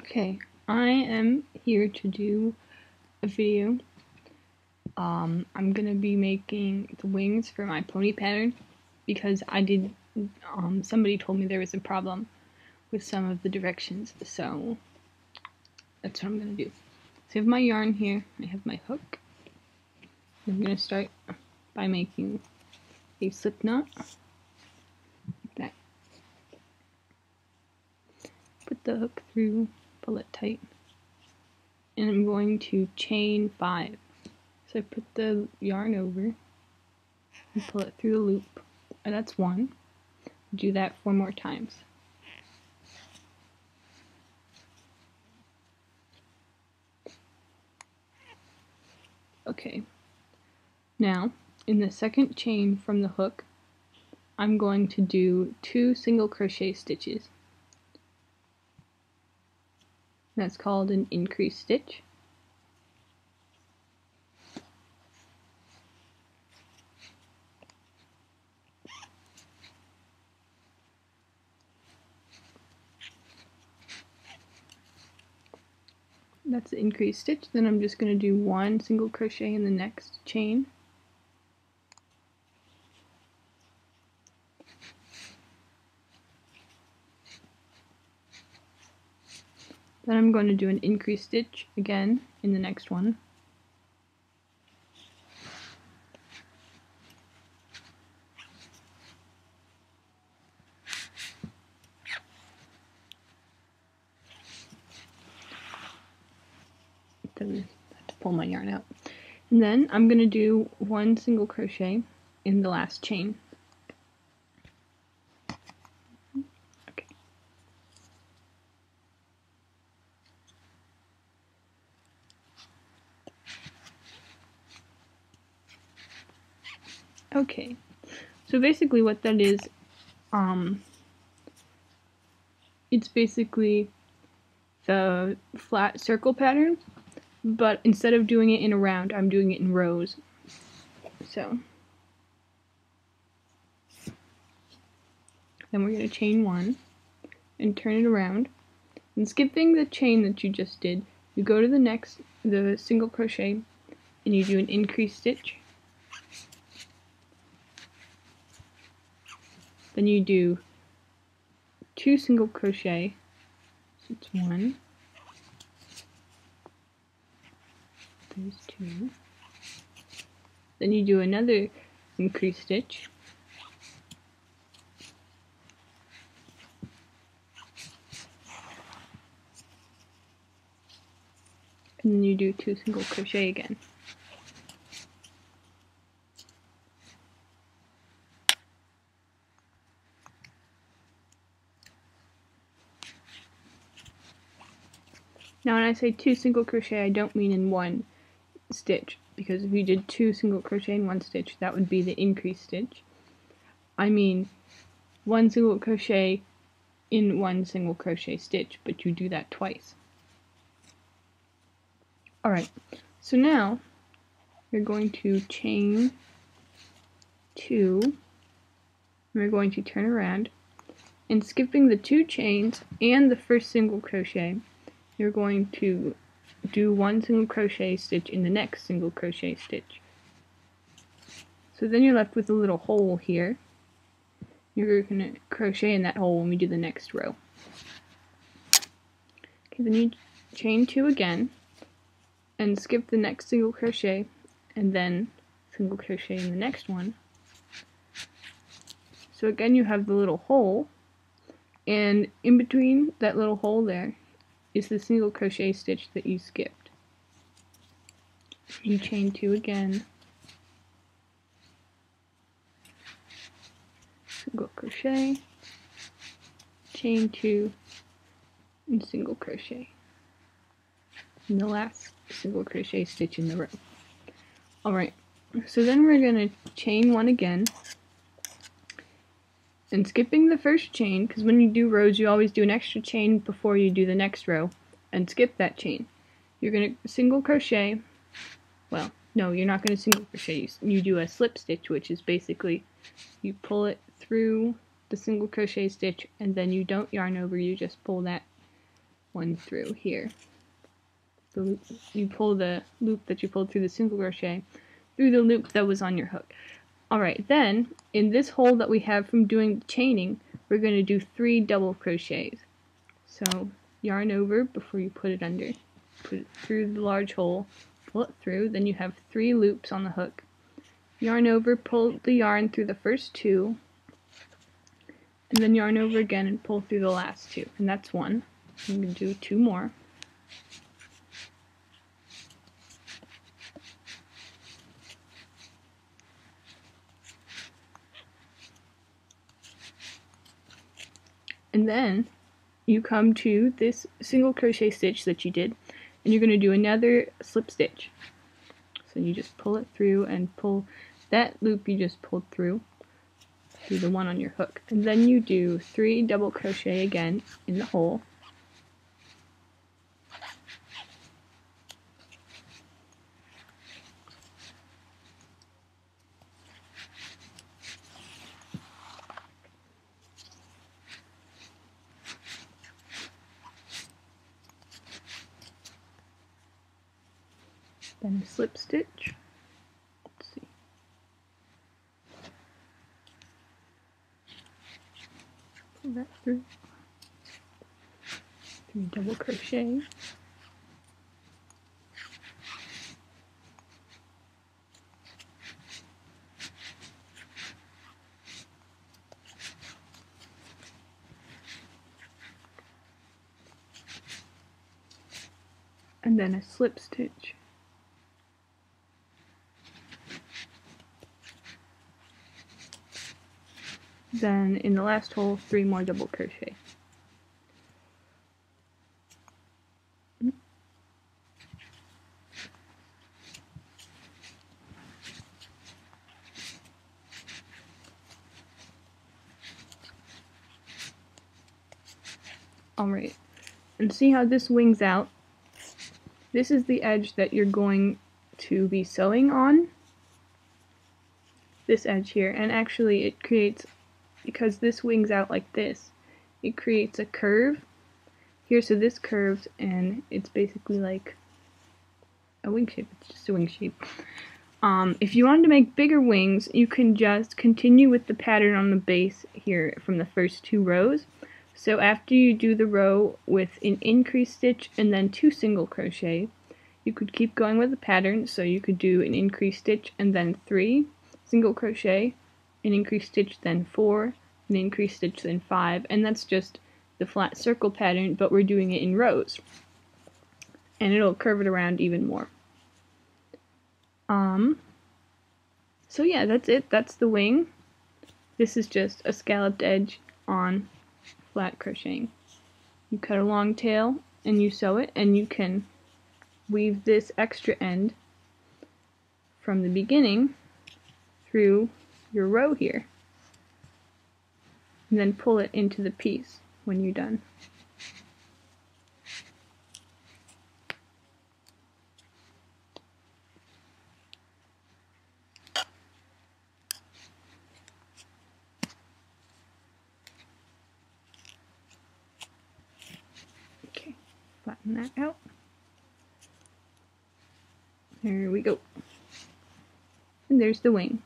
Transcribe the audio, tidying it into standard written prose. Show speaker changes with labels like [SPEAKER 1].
[SPEAKER 1] Okay, I am here to do a video. I'm gonna be making the wings for my pony pattern because somebody told me there was a problem with some of the directions, so that's what I'm gonna do. So I have my yarn here, I have my hook. I'm gonna start by making a slip knot, like that. Put the hook through, pull it tight, and I'm going to chain 5. So I put the yarn over and pull it through the loop, and that's 1. Do that 4 more times. Okay, now in the second chain from the hook, I'm going to do 2 single crochet stitches. That's called an increase stitch. That's the increase stitch. Then I'm just going to do 1 single crochet in the next chain. Then I'm going to do an increase stitch again in the next one. Then I have to pull my yarn out. And then I'm going to do 1 single crochet in the last chain. Okay. Okay. So basically what that is, it's basically the flat circle pattern, but instead of doing it in a round, I'm doing it in rows. So then we're going to chain 1 and turn it around, and skipping the chain that you just did, you go to the single crochet, and you do an increase stitch. Then you do 2 single crochet, so it's 1, there's 2, then you do another increase stitch, and then you do 2 single crochet again. Now when I say 2 single crochet, I don't mean in 1 stitch, because if you did 2 single crochet in 1 stitch, that would be the increase stitch. I mean 1 single crochet in 1 single crochet stitch, but you do that twice. Alright, so now you're going to chain 2, and we're going to turn around, and skipping the 2 chains and the first single crochet, you're going to do 1 single crochet stitch in the next single crochet stitch. So then you're left with a little hole here. You're going to crochet in that hole when we do the next row. Okay, then you chain 2 again and skip the next single crochet and then single crochet in the next one. So again you have the little hole, and in between that little hole there is the single crochet stitch that you skipped. You chain 2 again, single crochet, chain 2, and single crochet in the last single crochet stitch in the row. Alright, so then we're going to chain 1 again, and skipping the first chain, because when you do rows you always do an extra chain before you do the next row, and skip that chain. You're going to single crochet, well, no, you're not going to single crochet, you do a slip stitch, which is basically you pull it through the single crochet stitch and then you don't yarn over, you just pull that one through here. So you pull the loop that you pulled through the single crochet through the loop that was on your hook. Alright, then in this hole that we have from doing the chaining, we're going to do 3 double crochets. So yarn over before you put it under. Put it through the large hole, pull it through, then you have 3 loops on the hook. Yarn over, pull the yarn through the first 2, and then yarn over again and pull through the last 2. And that's 1. I'm going to do 2 more. And then you come to this single crochet stitch that you did, and you're going to do another slip stitch. So you just pull it through and pull that loop you just pulled through the one on your hook. And then you do 3 double crochet again in the hole. Then a slip stitch. Let's see. Pull that through. 3 double crochet. And then a slip stitch. Then in the last hole, 3 more double crochet. Alright, and see how this wings out? This is the edge that you're going to be sewing on. This edge here, and actually it creates, because this wings out like this, it creates a curve here, so this curves and it's basically like a wing shape. It's just a wing shape. If you wanted to make bigger wings, you can just continue with the pattern on the base here from the first 2 rows. So after you do the row with an increased stitch and then 2 single crochet, you could keep going with the pattern, so you could do an increased stitch and then 3 single crochet, an increased stitch then 4, an increased stitch then 5, and that's just the flat circle pattern, but we're doing it in rows. And it'll curve it around even more. So yeah, that's it. That's the wing. This is just a scalloped edge on flat crocheting. You cut a long tail and you sew it, and you can weave this extra end from the beginning through your row here, and then pull it into the piece when you're done. Okay, flatten that out. There we go. And there's the wing.